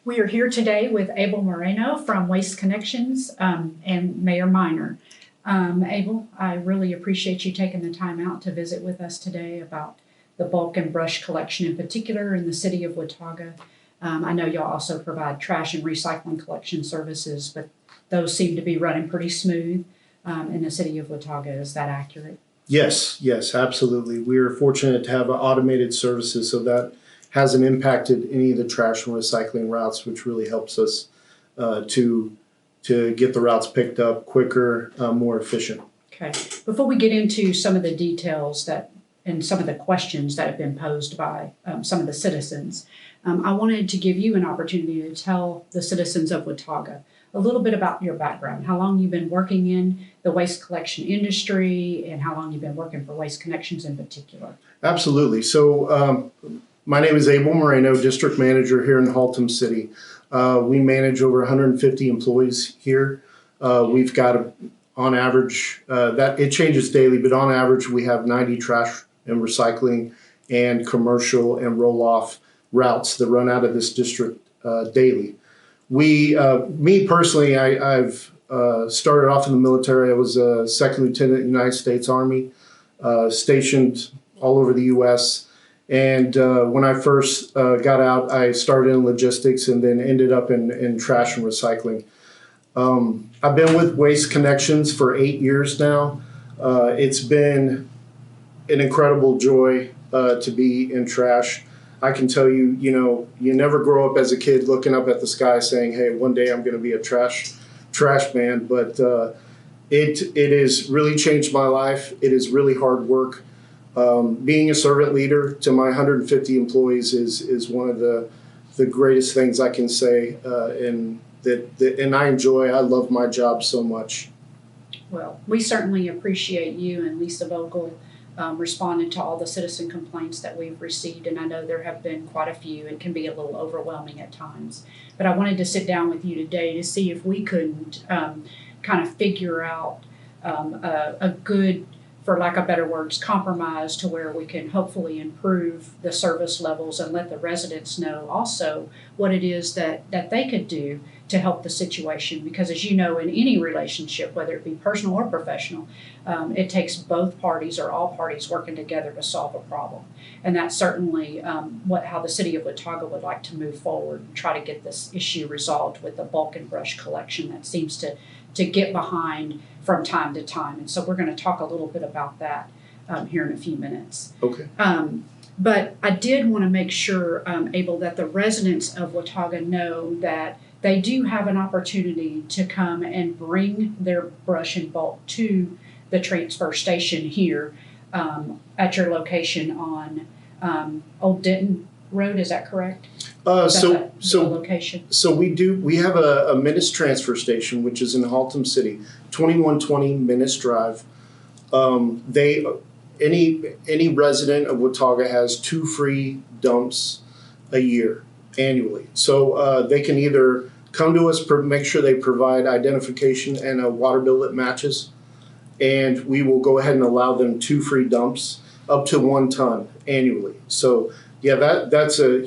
We are here today with Abel Moreno from Waste Connections and Mayor Minor. Abel, I really appreciate you taking the time out to visit with us today about the bulk and brush collection in particular in the City of Watauga. I know y'all also provide trash and recycling collection services, but those seem to be running pretty smooth in the City of Watauga. Is that accurate? Yes, absolutely. We are fortunate to have automated services, so that hasn't impacted any of the trash and recycling routes, which really helps us to get the routes picked up quicker, more efficient. Okay. Before we get into some of the details and some of the questions that have been posed by some of the citizens, I wanted to give you an opportunity to tell the citizens of Watauga a little bit about your background, how long you've been working in the waste collection industry, and how long you've been working for Waste Connections in particular. Absolutely. So my name is Abel Moreno, District Manager here in Haltom City. We manage over 150 employees here. We've got, on average, that it changes daily, but on average, we have 90 trash and recycling and commercial and roll-off routes that run out of this district daily. Me personally, I've started off in the military. I was a second lieutenant in the United States Army, stationed all over the U.S. And when I first got out, I started in logistics and then ended up in trash and recycling. I've been with Waste Connections for 8 years now. It's been an incredible joy to be in trash. I can tell you, you never grow up as a kid looking up at the sky saying, hey, one day I'm going to be a trash man. But it has really changed my life. It is really hard work. Being a servant leader to my 150 employees is one of the greatest things I can say, and I enjoy. I love my job so much. Well, we certainly appreciate you and Lisa Vogel responding to all the citizen complaints that we've received, and I know there have been quite a few. It can be a little overwhelming at times, but I wanted to sit down with you today to see if we couldn't kind of figure out a good, for lack of better words, compromise to where we can hopefully improve the service levels and let the residents know also what it is that they could do to help the situation. Because as you know, in any relationship, whether it be personal or professional, it takes both parties or all parties working together to solve a problem. And that's certainly how the City of Watauga would like to move forward and try to get this issue resolved with the bulk and brush collection that seems to get behind from time to time. And so we're going to talk a little bit about that here in a few minutes. Okay. But I did want to make sure, Abel, that the residents of Watauga know that they do have an opportunity to come and bring their brush in bulk to the transfer station here at your location on Old Denton Road. Is that correct? So location. So we have a Minutes transfer station, which is in Haltom City, 2120 Minutes Drive. Any resident of Watauga has 2 free dumps a year annually. So they can either come to us, make sure they provide identification and a water bill that matches, and we will go ahead and allow them 2 free dumps up to 1 ton annually. So yeah, that's a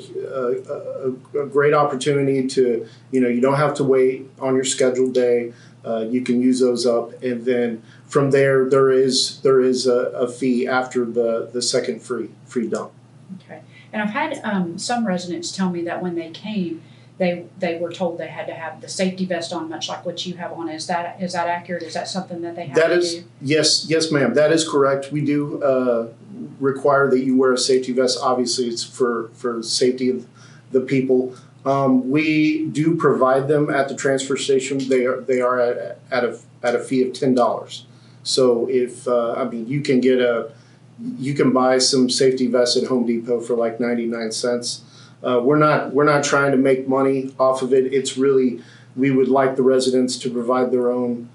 great opportunity to, you don't have to wait on your scheduled day. You can use those up, and then from there is a fee after the second free dump. Okay, and I've had some residents tell me that when they came, they were told they had to have the safety vest on, much like what you have on. Is that accurate? Is that something that they have to do? Yes, ma'am. That is correct. We do require that you wear a safety vest. Obviously, it's for the safety of the people. We do provide them at the transfer station. They are at a fee of $10. So if you can buy some safety vests at Home Depot for like 99 cents. We're not trying to make money off of it. It's really, we would like the residents to provide their own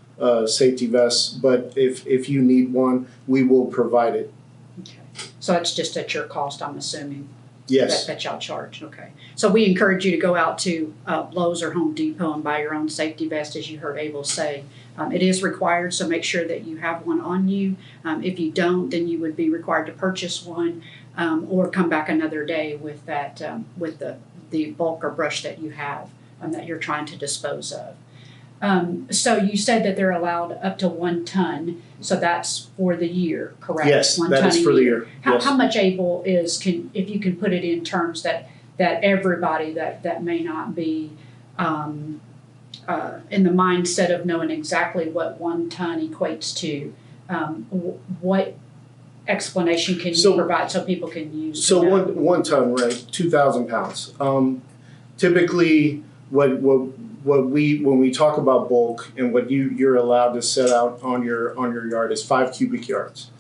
safety vests, but if you need one, we will provide it. Okay, so it's just at your cost, I'm assuming. Yes. That y'all charge. Okay, so we encourage you to go out to Lowe's or Home Depot and buy your own safety vest, as you heard Abel say. It is required, so make sure that you have one on you. If you don't, then you would be required to purchase one. or come back another day with that, with the bulk or brush that you have that you're trying to dispose of. So you said that they're allowed up to 1 ton, so that's for the year, correct? Yes, 1 that ton is a for the year. Yes. How much Abel is, if you can put it in terms that everybody that may not be in the mindset of knowing exactly what 1 ton equates to, what explanation can you provide so people can use? So one ton, right? 2,000 pounds. Typically, when we talk about bulk and what you're allowed to set out on your yard is 5 cubic yards.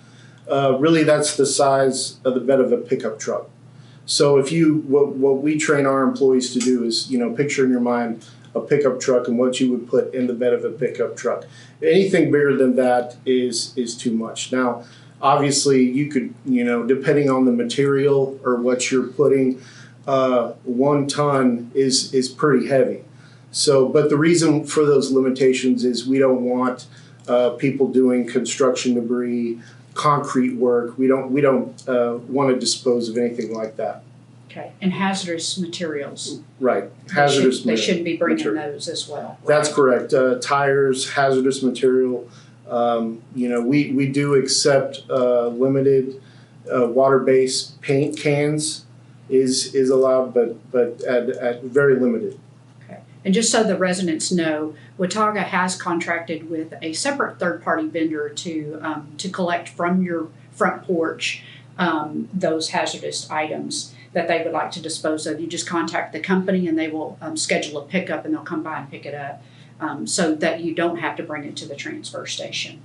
Really, that's the size of the bed of a pickup truck. So what we train our employees to do is, picture in your mind a pickup truck and what you would put in the bed of a pickup truck. Anything bigger than that is too much. Now, obviously, you could, depending on the material or what you're putting, 1 ton is pretty heavy. So, but the reason for those limitations is we don't want people doing construction debris, concrete work. We don't want to dispose of anything like that. Okay, and hazardous materials. Right, hazardous materials. They shouldn't be bringing those as well. Right? That's correct. Tires, hazardous material. We do accept limited water-based paint cans is allowed, but at very limited. And just so the residents know, Watauga has contracted with a separate third-party vendor to collect from your front porch those hazardous items that they would like to dispose of. You just contact the company and they will schedule a pickup and they'll come by and pick it up so that you don't have to bring it to the transfer station.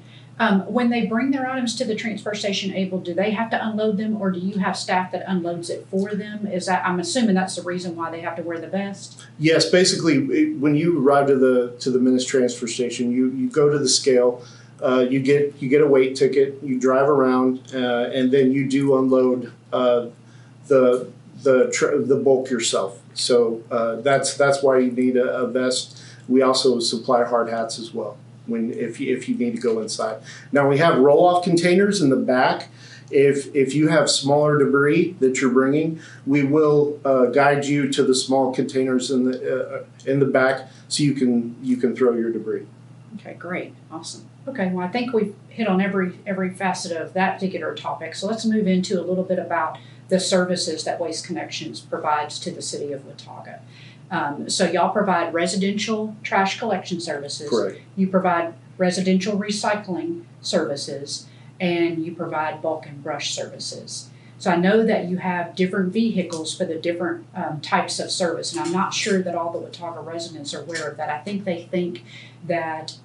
When they bring their items to the transfer station, Abel, do they have to unload them or do you have staff that unloads it for them? I'm assuming that's the reason why they have to wear the vest? Yes, basically when you arrive to the Minutes transfer station, you go to the scale, you get a weight ticket, you drive around, and then you do unload the bulk yourself. So that's why you need a vest. We also supply hard hats as well if you need to go inside. Now we have roll-off containers in the back. If you have smaller debris that you're bringing, we will guide you to the small containers in the back so you can throw your debris. Okay, great, awesome. Okay, well I think we've hit on every facet of that particular topic. So let's move into a little bit about the services that Waste Connections provides to the City of Watauga. So y'all provide residential trash collection services. Correct. You provide residential recycling services, and you provide bulk and brush services. So I know that you have different vehicles for the different types of service, and I'm not sure that all the Watauga residents are aware of that. I think they think that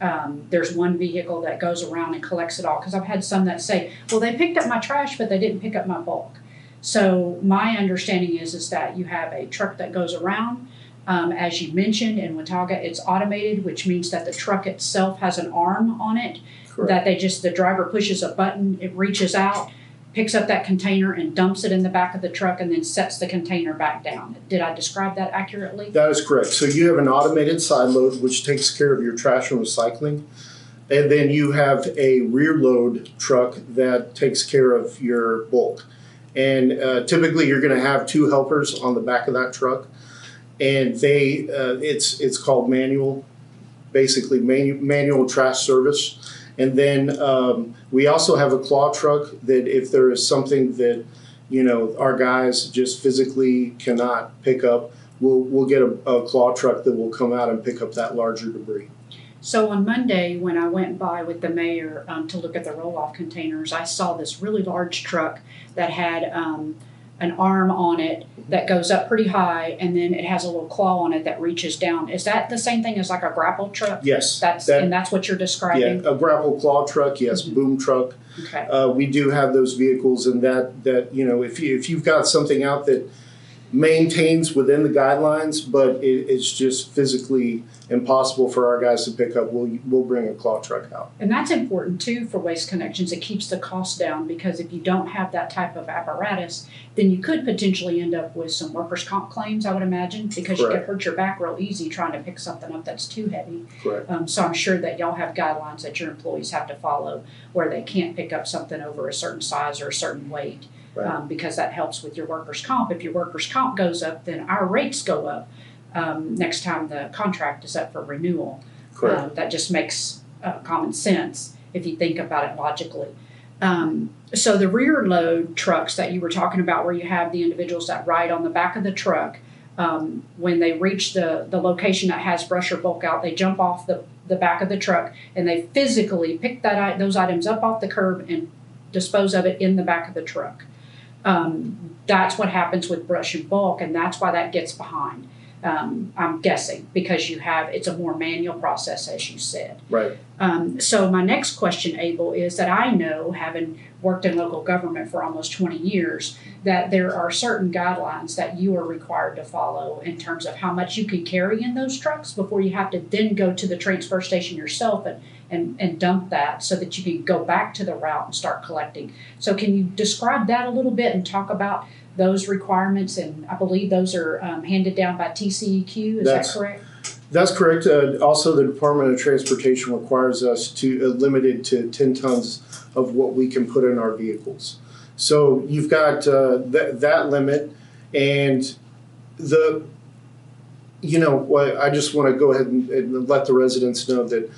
there's one vehicle that goes around and collects it all, because I've had some that say, well, they picked up my trash, but they didn't pick up my bulk. So my understanding is that you have a truck that goes around. As you mentioned, in Watauga, it's automated, which means that the truck itself has an arm on it. Correct. That the driver pushes a button, it reaches out, picks up that container and dumps it in the back of the truck and then sets the container back down. Did I describe that accurately? That is correct. So you have an automated side load, which takes care of your trash and recycling. And then you have a rear load truck that takes care of your bulk. And typically you're going to have 2 helpers on the back of that truck. And it's called manual, basically manual trash service. And then we also have a claw truck that if there is something that, our guys just physically cannot pick up, we'll get a claw truck that will come out and pick up that larger debris. So on Monday, when I went by with the mayor to look at the roll-off containers, I saw this really large truck that had an arm on it that goes up pretty high, and then it has a little claw on it that reaches down. Is that the same thing as like a grapple truck? Yes. And that's what you're describing? Yeah, a grapple claw truck, yes, Mm-hmm. boom truck. Okay. We do have those vehicles, and that if you've got something out that maintains within the guidelines, but it's just physically impossible for our guys to pick up, we'll bring a claw truck out. And that's important too for Waste Connections. It keeps the cost down, because if you don't have that type of apparatus, then you could potentially end up with some workers' comp claims, I would imagine, because Correct. You could hurt your back real easy trying to pick something up that's too heavy. Correct. So I'm sure that y'all have guidelines that your employees have to follow where they can't pick up something over a certain size or a certain weight. Right. because that helps with your workers' comp. If your workers' comp goes up, then our rates go up next time the contract is up for renewal. Correct. That just makes common sense if you think about it logically. So the rear load trucks that you were talking about, where you have the individuals that ride on the back of the truck, when they reach the location that has brush or bulk out, they jump off the back of the truck and they physically pick those items up off the curb and dispose of it in the back of the truck. That's what happens with brush and bulk, and that's why that gets behind. I'm guessing because it's a more manual process, as you said. Right. So my next question, Abel, is that I know, having worked in local government for almost 20 years, that there are certain guidelines that you are required to follow in terms of how much you can carry in those trucks before you have to then go to the transfer station yourself and dump that so that you can go back to the route and start collecting. So can you describe that a little bit and talk about those requirements? And I believe those are handed down by TCEQ, is that correct? That's correct. Also, the Department of Transportation requires us to limit it to 10 tons of what we can put in our vehicles. So you've got that limit, and I just want to go ahead and let the residents know that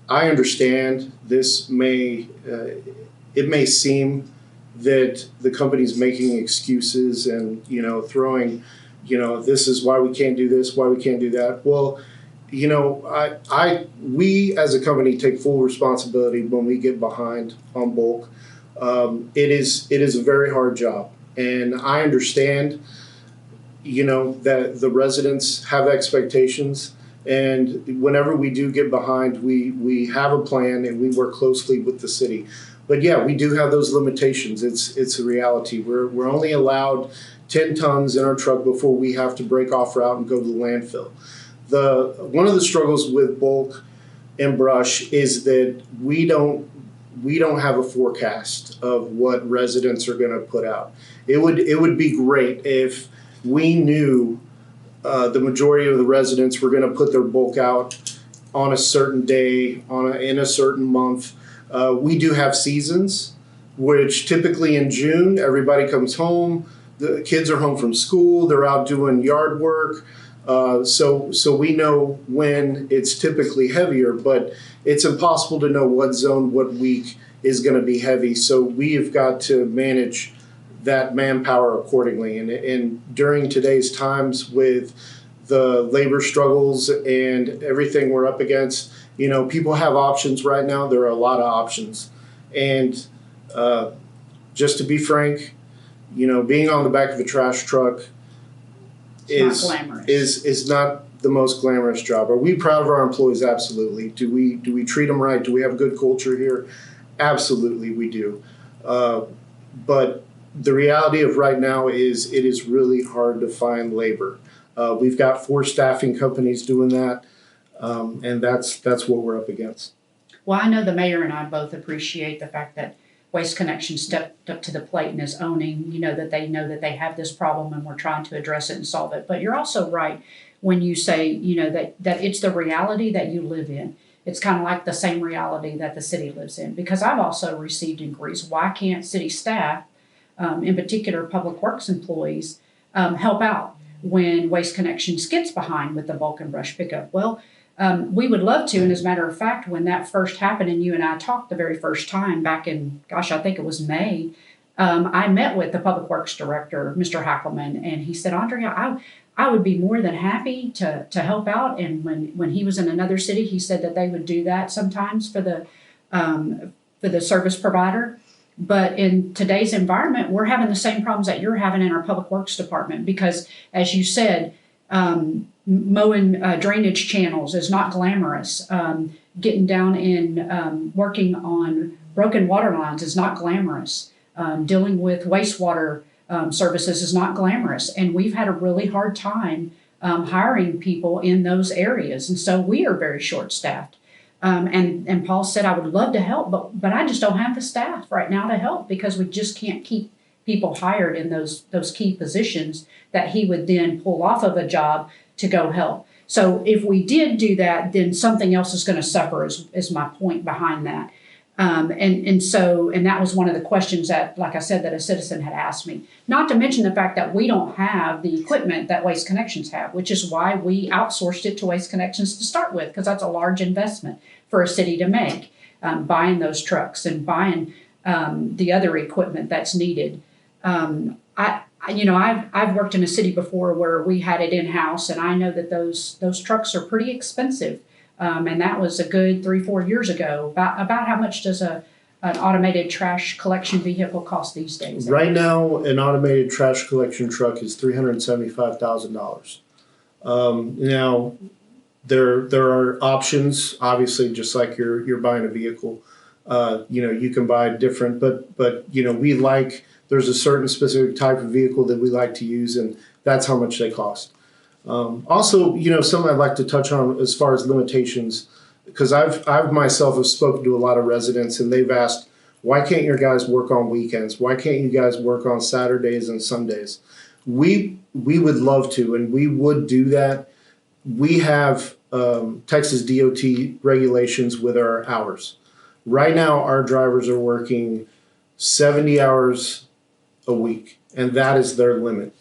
I understand this it may seem that the company's making excuses and, throwing, this is why we can't do this, why we can't do that. Well, we as a company take full responsibility when we get behind on bulk. It is a very hard job, and I understand, that the residents have expectations, and whenever we do get behind, we have a plan and we work closely with the city. But yeah, we do have those limitations. It's a reality. We're only allowed 10 tons in our truck before we have to break off route and go to the landfill. One of the struggles with bulk and brush is that we don't have a forecast of what residents are going to put out. It would be great if we knew the majority of the residents were going to put their bulk out on a certain day, in a certain month. We do have seasons, which typically in June, everybody comes home. The kids are home from school. They're out doing yard work. So we know when it's typically heavier, but it's impossible to know what zone, what week is going to be heavy. So we have got to manage that manpower accordingly. And during today's times with the labor struggles and everything we're up against, people have options right now. There are a lot of options. And just to be frank, being on the back of a trash truck is not the most glamorous job. Are we proud of our employees? Absolutely. Do we treat them right? Do we have good culture here? Absolutely, we do. But the reality of right now is it is really hard to find labor. We've got 4 staffing companies doing that, and that's what we're up against. Well, I know the mayor and I both appreciate the fact that Waste Connection stepped up to the plate and is owning, that they have this problem and we're trying to address it and solve it. But you're also right when you say, that it's the reality that you live in. It's kind of like the same reality that the city lives in. Because I've also received inquiries, why can't city staff, in particular public works employees, help out when Waste Connections gets behind with the bulk and brush pickup? Well, we would love to, and as a matter of fact, when that first happened and you and I talked the very first time back in, I think it was May, I met with the Public Works Director, Mr. Hackelman, and he said, Andrea, I would be more than happy to help out. And when he was in another city, he said that they would do that sometimes for the service provider. But in today's environment, we're having the same problems that you're having in our Public Works Department because, as you said, mowing drainage channels is not glamorous. Getting down in working on broken water lines is not glamorous. Dealing with wastewater services is not glamorous. And we've had a really hard time hiring people in those areas. And so we are very short-staffed. And Paul said, I would love to help, but I just don't have the staff right now to help because we just can't keep people hired in those key positions that he would then pull off of a job to go help. So if we did do that, then something else is going to suffer is my point behind that. And that was one of the questions that, like I said, that a citizen had asked me. Not to mention the fact that we don't have the equipment that Waste Connections have, which is why we outsourced it to Waste Connections to start with, because that's a large investment for a city to make, buying those trucks and buying the other equipment that's needed. I've worked in a city before where we had it in-house, and I know that those trucks are pretty expensive. And that was a good 3-4 years ago. About how much does an automated trash collection vehicle cost these days? Right now, an automated trash collection truck is $375,000. Now, there are options. Obviously, just like you're buying a vehicle, you can buy different. But there's a certain specific type of vehicle that we like to use, and that's how much they cost. Also, something I'd like to touch on as far as limitations, because I've myself have spoken to a lot of residents, and they've asked, why can't your guys work on weekends? Why can't you guys work on Saturdays and Sundays? We would love to, and we would do that. We have Texas DOT regulations with our hours. Right now, our drivers are working 70 hours a week, and that is their limit.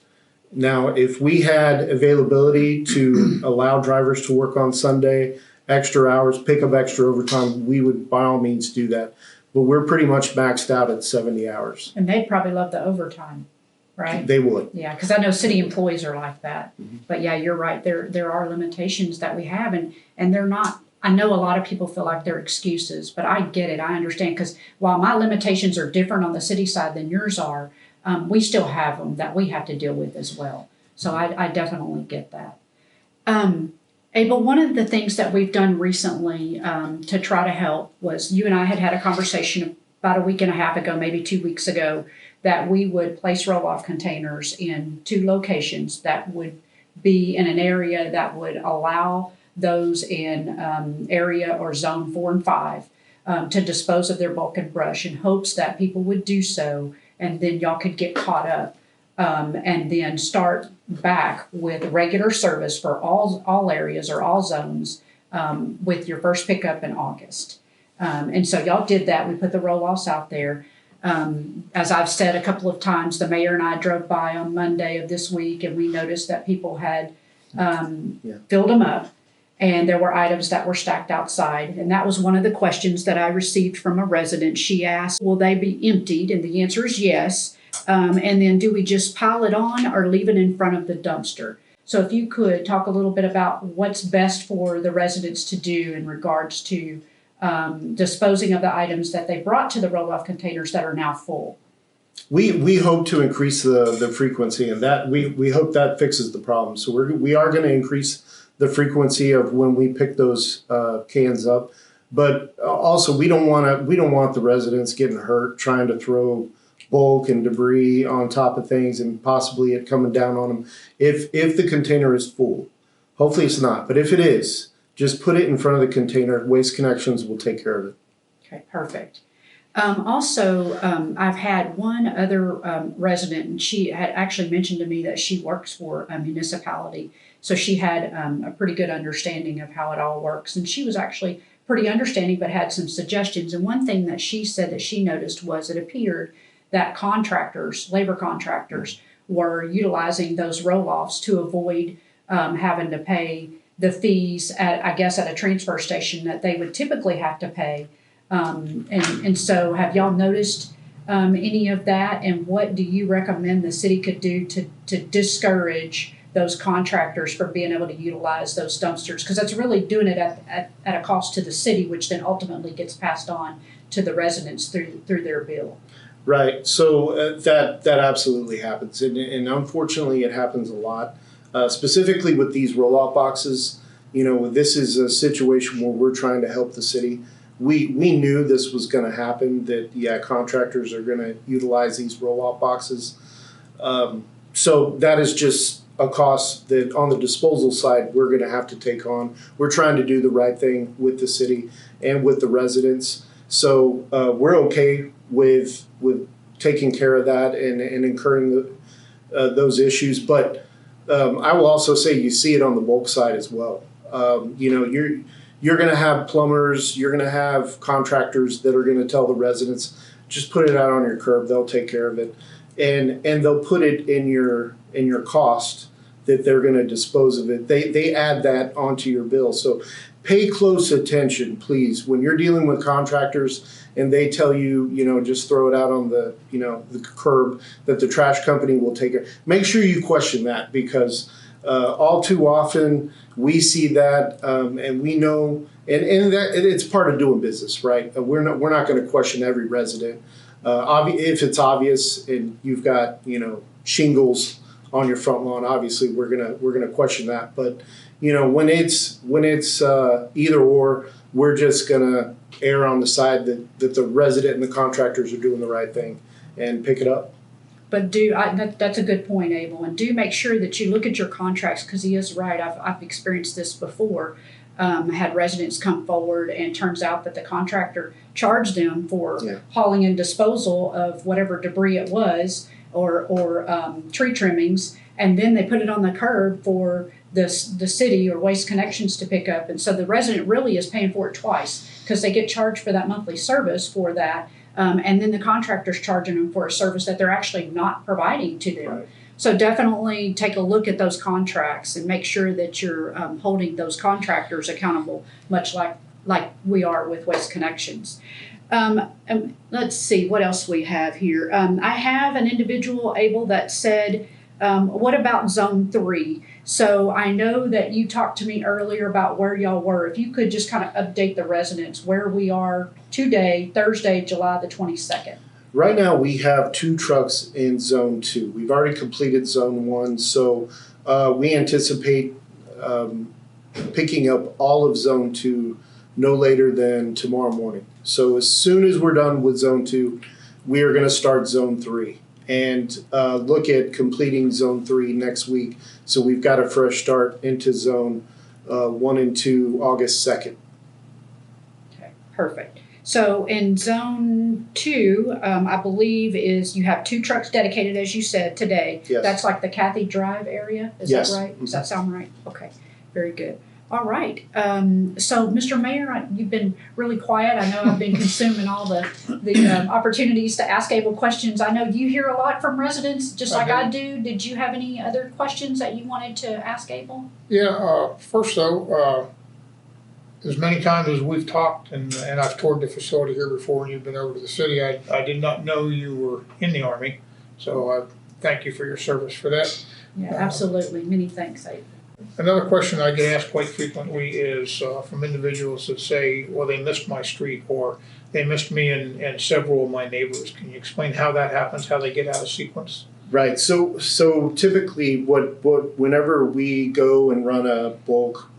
Now, if we had availability to allow drivers to work on Sunday, extra hours, pick up extra overtime, we would by all means do that. But we're pretty much maxed out at 70 hours. And they'd probably love the overtime, right? They would. Yeah, because I know city employees are like that. Mm-hmm. But yeah, you're right. There are limitations that we have, and they're not. I know a lot of people feel like they're excuses, but I get it. I understand, because while my limitations are different on the city side than yours are, we still have them that we have to deal with as well. So I definitely get that. Abel, one of the things that we've done recently to try to help was you and I had a conversation about a week and a half ago, maybe 2 weeks ago, that we would place roll-off containers in 2 locations that would be in an area that would allow those in area or zone 4 and 5 to dispose of their bulk and brush, in hopes that people would do so, and then y'all could get caught up and then start back with regular service for all areas or all zones with your first pickup in August. And so y'all did that. We put the roll-offs out there. As I've said a couple of times, the mayor and I drove by on Monday of this week, and we noticed that people had filled them up, and there were items that were stacked outside. And that was one of the questions that I received from a resident. She asked, will they be emptied? And the answer is yes. And then do we just pile it on or leave it in front of the dumpster? So if you could talk a little bit about what's best for the residents to do in regards to disposing of the items that they brought to the roll-off containers that are now full. We hope to increase the frequency, and that we hope that fixes the problem. So we are going to increase the frequency of when we pick those cans up, but also we don't want the residents getting hurt trying to throw bulk and debris on top of things and possibly it coming down on them. If the container is full, hopefully it's not, but if it is, just put it in front of the container. Waste Connections will take care of it. Okay, perfect. Also, I've had one other resident, and she had actually mentioned to me that she works for a municipality. So she had a pretty good understanding of how it all works. And she was actually pretty understanding, but had some suggestions. And one thing that she said that she noticed was it appeared that labor contractors, were utilizing those roll-offs to avoid having to pay the fees at a transfer station that they would typically have to pay. And so have y'all noticed any of that? And what do you recommend the city could do to discourage those contractors from being able to utilize those dumpsters? Because that's really doing it at a cost to the city, which then ultimately gets passed on to the residents through their bill. Right. So that absolutely happens. And unfortunately, it happens a lot, specifically with these roll-off boxes. This is a situation where we're trying to help the city. We knew this was going to happen, that, contractors are going to utilize these roll-off boxes. So that is just a cost that on the disposal side we're going to have to take on. We're trying to do the right thing with the city and with the residents. So we're okay with taking care of that and incurring those issues. But I will also say you see it on the bulk side as well. you're going to have plumbers, you're going to have contractors that are going to tell the residents, just put it out on your curb. They'll take care of it, and they'll put it in your cost that they're going to dispose of it. They add that onto your bill. So pay close attention, please, when you're dealing with contractors and they tell you, just throw it out on the, the curb, that the trash company will take it. Make sure you question that, because all too often we see that, and we know, and that it's part of doing business, right? We're not going to question every resident. If it's obvious and you've got, shingles on your front lawn, obviously we're gonna question that. But when it's either or, we're just gonna err on the side that the resident and the contractors are doing the right thing and pick it up. But that's a good point, Abel, and do make sure that you look at your contracts, because he is right. I've experienced this before. Had residents come forward, and turns out that the contractor charged them for hauling and disposal of whatever debris it was, or tree trimmings, and then they put it on the curb for the city or Waste Connections to pick up. And so the resident really is paying for it twice, because they get charged for that monthly service for that, and then the contractor's charging them for a service that they're actually not providing to them. Right. So definitely take a look at those contracts and make sure that you're holding those contractors accountable, much like we are with Waste Connections. Let's see what else we have here. I have an individual, Abel, that said, what about Zone 3? So I know that you talked to me earlier about where y'all were. If you could just kind of update the residents where we are today, Thursday, July the 22nd. Right now we have 2 trucks in Zone 2. We've already completed Zone 1, so we anticipate picking up all of Zone 2 no later than tomorrow morning. So as soon as we're done with Zone 2, we are going to start Zone 3 and look at completing Zone 3 next week. So we've got a fresh start into Zone 1 and 2 August 2nd. Okay, perfect. So in Zone 2, I believe you have 2 trucks dedicated, as you said, today. Yes. That's like the Kathy Drive area, is Yes. that right? Does that sound right? Okay, very good. All right. So, Mr. Mayor, you've been really quiet. I know I've been consuming all the opportunities to ask Abel questions. I know you hear a lot from residents, just like I do. Did you have any other questions that you wanted to ask Abel? Yeah, first though, as many times as we've talked, and I've toured the facility here before, and you've been over to the city, I did not know you were in the Army, so I thank you for your service for that. Yeah, absolutely. Many thanks, Abel. Another question I get asked quite frequently is from individuals that say, well, they missed my street, or they missed me and several of my neighbors. Can you explain how that happens, how they get out of sequence? Right. So typically, whenever we go and run a bulk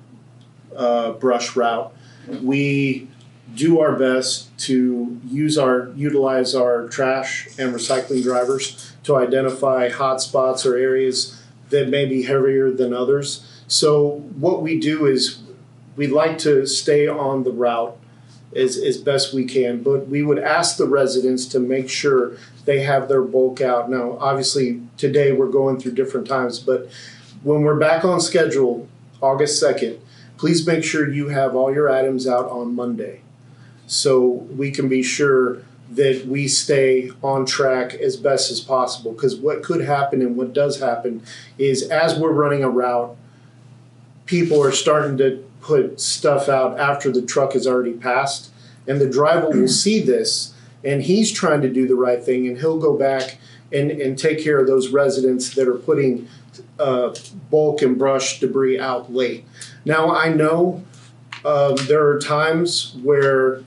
brush route, we do our best to utilize our trash and recycling drivers to identify hot spots or areas that may be heavier than others. So what we do is we like to stay on the route as best we can, but we would ask the residents to make sure they have their bulk out. Now, obviously, today we're going through different times, but when we're back on schedule, August 2nd, please make sure you have all your items out on Monday, so we can be sure that we stay on track as best as possible. Because what could happen, and what does happen, is as we're running a route, people are starting to put stuff out after the truck has already passed, and the driver will see this, and he's trying to do the right thing, and he'll go back and take care of those residents that are putting bulk and brush debris out late. Now, I know there are times where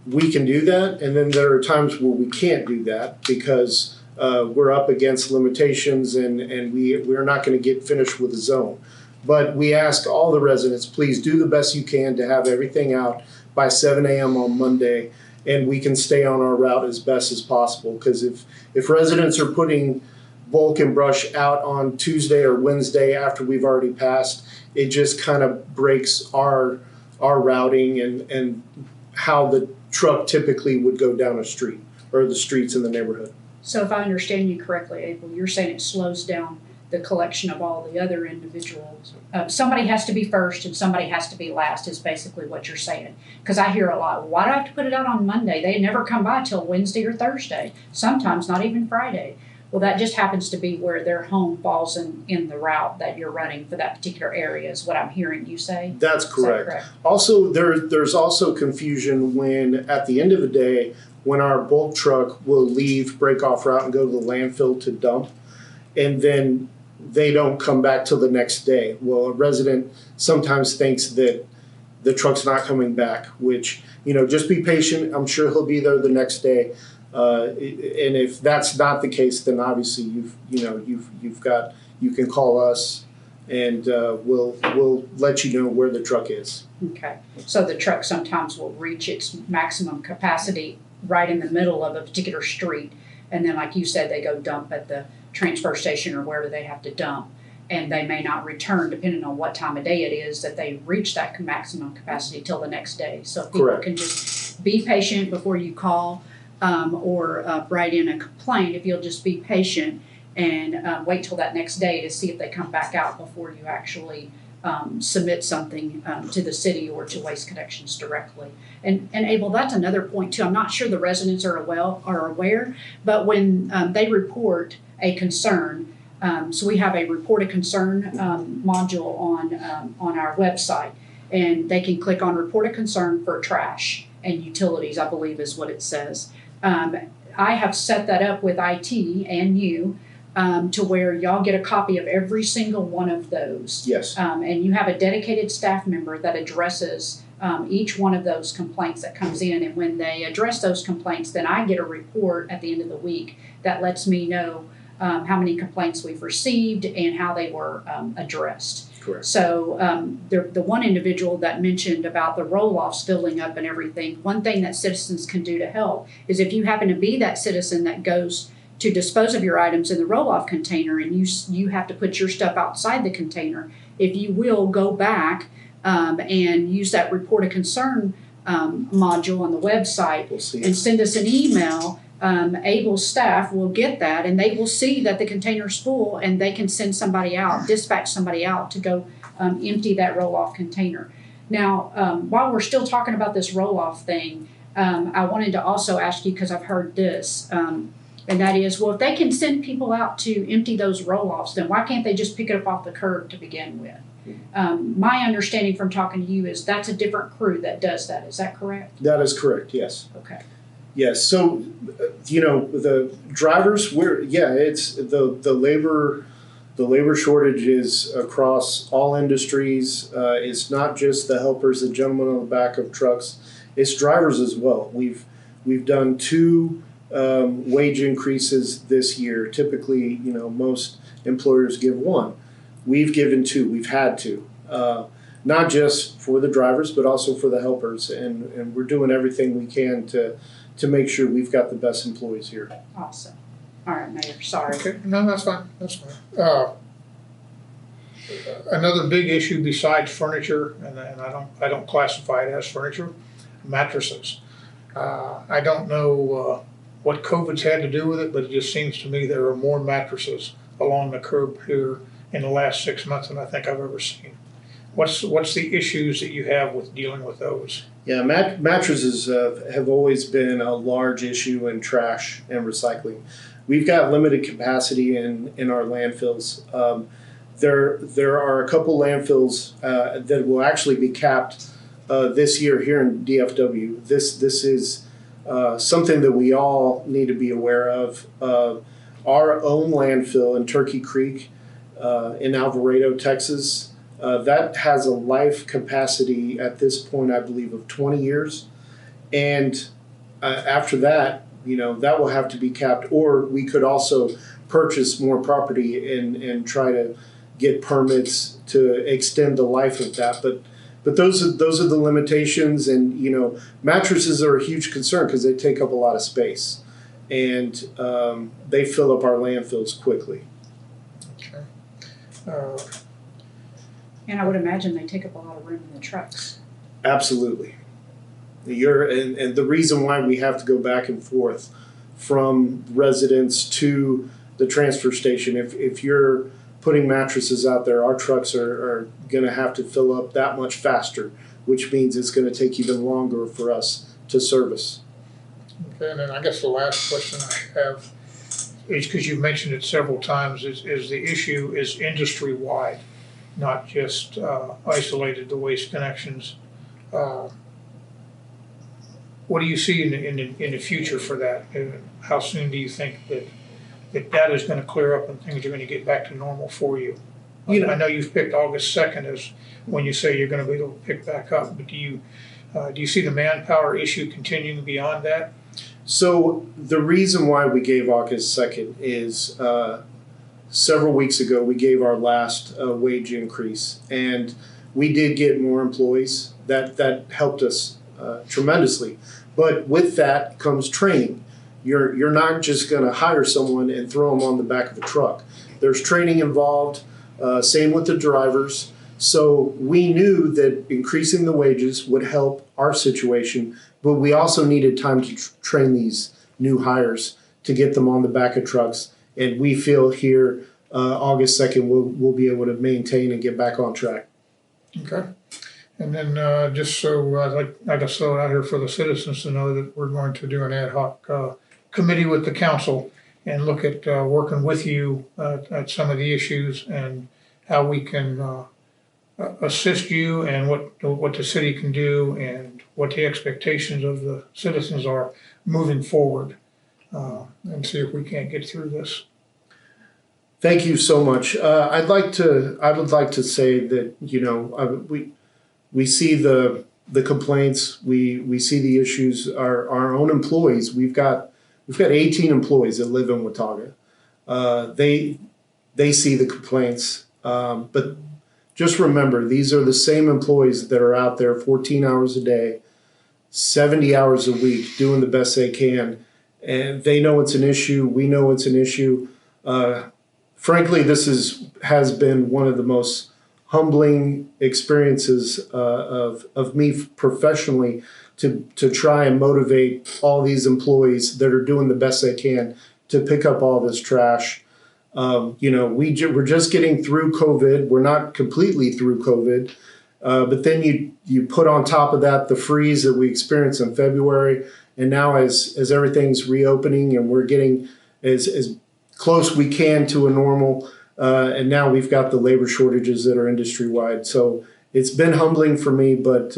we can do that, and then there are times where we can't do that because we're up against limitations, and we're not going to get finished with the zone. But we ask all the residents, please do the best you can to have everything out by 7 a.m. on Monday, and we can stay on our route as best as possible. Because if residents are putting bulk and brush out on Tuesday or Wednesday after we've already passed, it just kind of breaks our routing and how the truck typically would go down a street or the streets in the neighborhood. So if I understand you correctly, Abel, you're saying it slows down the collection of all the other individuals. Somebody has to be first and somebody has to be last is basically what you're saying. Because I hear a lot, why do I have to put it out on Monday? They never come by till Wednesday or Thursday, sometimes not even Friday. Well, that just happens to be where their home falls in the route that you're running for that particular area is what I'm hearing you say. That's Is that correct. correct? Also, there's also confusion when, at the end of the day, when our bulk truck will leave, break off route, and go to the landfill to dump, and then they don't come back till the next day. Well, a resident sometimes thinks that the truck's not coming back, which, just be patient. I'm sure he'll be there the next day. And if that's not the case, then obviously you can call us and we'll let you know where the truck is. Okay, so the truck sometimes will reach its maximum capacity right in the middle of a particular street, and then like you said, they go dump at the transfer station or wherever they have to dump, and they may not return depending on what time of day it is that they reach that maximum capacity till the next day. So people Correct. can just be patient before you call or write in a complaint. If you'll just be patient and wait till that next day to see if they come back out before you actually submit something to the city or to Waste Connections directly. And Abel, that's another point too. I'm not sure the residents are aware, but when they report a concern, so we have a report a concern module on our website, and they can click on report a concern for trash and utilities, I believe is what it says. I have set that up with IT and you to where y'all get a copy of every single one of those. Yes. And you have a dedicated staff member that addresses each one of those complaints that comes in. And when they address those complaints, then I get a report at the end of the week that lets me know how many complaints we've received and how they were addressed. Correct. So the one individual that mentioned about the roll-offs filling up and everything, one thing that citizens can do to help is if you happen to be that citizen that goes to dispose of your items in the roll-off container and you have to put your stuff outside the container, if you will go back and use that report a concern module on the website and send us an email, Abel's staff will get that and they will see that the container's full and they can send somebody out, dispatch somebody out to go empty that roll-off container. Now, while we're still talking about this roll-off thing, I wanted to also ask you, because I've heard this, and that is, well, if they can send people out to empty those roll-offs, then why can't they just pick it up off the curb to begin with? My understanding from talking to you is that's a different crew that does that. Is that correct? That is correct, yes. Okay. Yes, so, the drivers, it's the labor shortage is across all industries. It's not just the helpers, the gentlemen on the back of trucks, it's drivers as well. We've done 2 wage increases this year. Typically, most employers give 1. We've given 2, we've had to. Not just for the drivers, but also for the helpers, and we're doing everything we can to make sure we've got the best employees here. Awesome. All right, Mayor, sorry. Okay, no, that's fine, that's fine. Another big issue besides furniture, and I don't classify it as furniture, mattresses. I don't know what COVID's had to do with it, but it just seems to me there are more mattresses along the curb here in the last 6 months than I think I've ever seen. What's the issues that you have with dealing with those? Yeah, mattresses have always been a large issue in trash and recycling. We've got limited capacity in our landfills. There are a couple landfills that will actually be capped this year here in DFW. This is something that we all need to be aware of. Our own landfill in Turkey Creek in Alvarado, Texas, that has a life capacity at this point, I believe, of 20 years. And after that, that will have to be capped, or we could also purchase more property and try to get permits to extend the life of that. But those are the limitations, and mattresses are a huge concern because they take up a lot of space, and they fill up our landfills quickly. Okay. And I would imagine they take up a lot of room in the trucks. Absolutely. And the reason why we have to go back and forth from residents to the transfer station, if you're putting mattresses out there, our trucks are going to have to fill up that much faster, which means it's going to take even longer for us to service. Okay, and then I guess the last question I have is, because you've mentioned it several times, is the issue is industry-wide, not just isolated to Waste Connections. What do you see in the future for that? How soon do you think that is going to clear up and things are going to get back to normal for you? I know you've picked August 2nd as when you say you're going to be able to pick back up, but do you see the manpower issue continuing beyond that? So the reason why we gave August 2nd is several weeks ago we gave our last wage increase, and we did get more employees. That helped us tremendously. But with that comes training. You're not just going to hire someone and throw them on the back of a truck. There's training involved. Same with the drivers. So we knew that increasing the wages would help our situation, but we also needed time to train these new hires to get them on the back of trucks. And we feel here August 2nd we'll be able to maintain and get back on track. Okay. And then just so I guess throw it out here for the citizens to know that we're going to do an ad hoc committee with the council and look at working with you at some of the issues and how we can assist you and what the city can do and what the expectations of the citizens are moving forward, and see if we can't get through this. Thank you so much. I would like to say that, you know, we see the complaints, we see the issues. Our own employees, we've got 18 employees that live in Watauga. They see the complaints, but just remember, these are the same employees that are out there 14 hours a day, 70 hours a week, doing the best they can. And they know it's an issue. We know it's an issue. Frankly, this has been one of the most humbling experiences of me professionally to try and motivate all these employees that are doing the best they can to pick up all this trash. You know, we're just getting through COVID. We're not completely through COVID, but then you put on top of that the freeze that we experienced in February, and now as everything's reopening and we're getting as close we can to a normal, and now we've got the labor shortages that are industry wide. So it's been humbling for me, but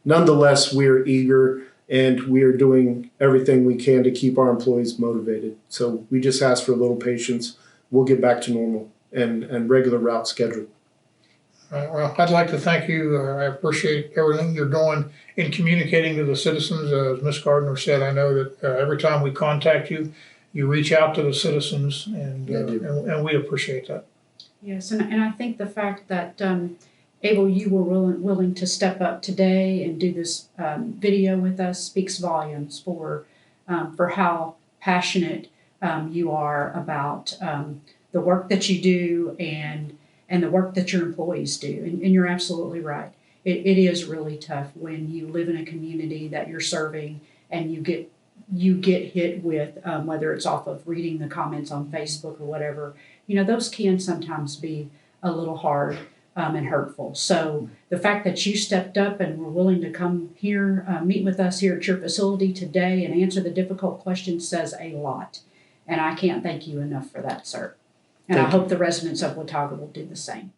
nonetheless, we're eager and we are doing everything we can to keep our employees motivated. So we just ask for a little patience. We'll get back to normal and regular route schedule. Well, I'd like to thank you. I appreciate everything you're doing in communicating to the citizens. As Ms. Gardner said, I know that every time we contact you, you reach out to the citizens, and we appreciate that. Yes, and I think the fact that Abel, you were willing to step up today and do this video with us speaks volumes for how passionate you are about the work that you do and the work that your employees do. And you're absolutely right. It is really tough when you live in a community that you're serving and you get hit with, whether it's off of reading the comments on Facebook or whatever. You know, those can sometimes be a little hard and hurtful. So the fact that you stepped up and were willing to come here, meet with us here at your facility today and answer the difficult questions says a lot. And I can't thank you enough for that, sir. And I hope the residents of Watauga will do the same.